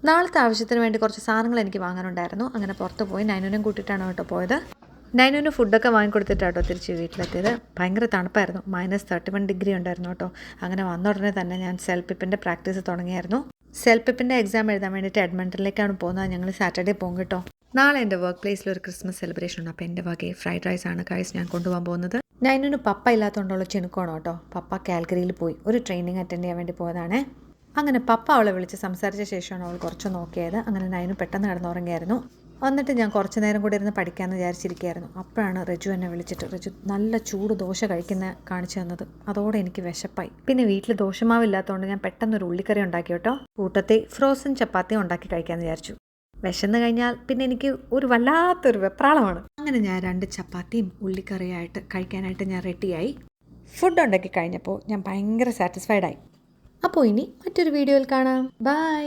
നാളത്തെ ആവശ്യത്തിന് വേണ്ടി കുറച്ച് സാധനങ്ങൾ എനിക്ക് വാങ്ങാനുണ്ടായിരുന്നു. അങ്ങനെ പുറത്ത് പോയി നൈനുവിനെയും കൂട്ടിയിട്ടാണ് കേട്ടോ പോയത്. നൈനുവിന് ഫുഡൊക്കെ വാങ്ങിക്കൊടുത്തിട്ടാട്ടോ തിരിച്ച് വീട്ടിലെത്തിയത്. ഭയങ്കര തണുപ്പായിരുന്നു. -31 ഉണ്ടായിരുന്നു കേട്ടോ. അങ്ങനെ വന്ന ഉടനെ തന്നെ ഞാൻ സെൽഫ് പിപ്പിൻ്റെ പ്രാക്ടീസ് തുടങ്ങിയായിരുന്നു. സെൽഫ് പിപ്പിൻ്റെ എക്സാം എഴുതാൻ വേണ്ടിയിട്ട് എഡ്മണ്ടനിലേക്കാണ് പോകുന്നത്. ഞങ്ങൾ സാറ്റർഡേ പോകും കേട്ടോ. നാളെ എൻ്റെ വർക്ക് പ്ലേസിൽ ഒരു ക്രിസ്മസ് സെലിബ്രേഷൻ ഉണ്ട്. അപ്പോൾ എൻ്റെ വകയെ ഫ്രൈഡ് റൈസ് ആണ് ഗൈസ് ഞാൻ കൊണ്ടുപോകാൻ പോകുന്നത്. നൈനുവിന് പപ്പ ഇല്ലാത്തതുകൊണ്ടുള്ള ചിണുക്കമാണ് കേട്ടോ. പപ്പ കാൽഗറിയിൽ പോയി ഒരു ട്രെയിനിങ് അറ്റൻഡ് ചെയ്യാൻ വേണ്ടി പോയതാണേ. അങ്ങനെ പപ്പ അവളെ വിളിച്ച് സംസാരിച്ച ശേഷമാണ് അവൾ കുറച്ച് നോക്കിയത്. അങ്ങനെ നൈനു പെട്ടെന്ന് കിടന്നുറങ്ങിയായിരുന്നു. എന്നിട്ട് ഞാൻ കുറച്ച് നേരം കൂടി ഇരുന്ന് പഠിക്കാമെന്ന് വിചാരിച്ചിരിക്കുകയായിരുന്നു. അപ്പോഴാണ് റിജു എന്നെ വിളിച്ചിട്ട് റിജു നല്ല ചൂട് ദോശ കഴിക്കുന്ന കാണിച്ചു തന്നത്. അതോടെ എനിക്ക് വിശപ്പായി. പിന്നെ വീട്ടിൽ ദോശമാവില്ലാത്തതുകൊണ്ട് ഞാൻ പെട്ടെന്നൊരു ഉള്ളിക്കറി ഉണ്ടാക്കി കേട്ടോ. കൂട്ടത്തിൽ ഫ്രോസൺ ചപ്പാത്തിയും ഉണ്ടാക്കി കഴിക്കാമെന്ന് വിചാരിച്ചു. വിശന്ന് കഴിഞ്ഞാൽ പിന്നെ എനിക്ക് ഒരു വല്ലാത്തൊരു വെപ്രാളമാണ്. അങ്ങനെ ഞാൻ 2 ചപ്പാത്തിയും ഉള്ളിക്കറിയായിട്ട് കഴിക്കാനായിട്ട് ഞാൻ റെഡിയായി. ഫുഡ് ഉണ്ടാക്കി കഴിഞ്ഞപ്പോൾ ഞാൻ ഭയങ്കര സാറ്റിസ്ഫൈഡ് ആയി. അപ്പോൾ ഇനി മറ്റൊരു വീഡിയോയിൽ കാണാം. ബൈ.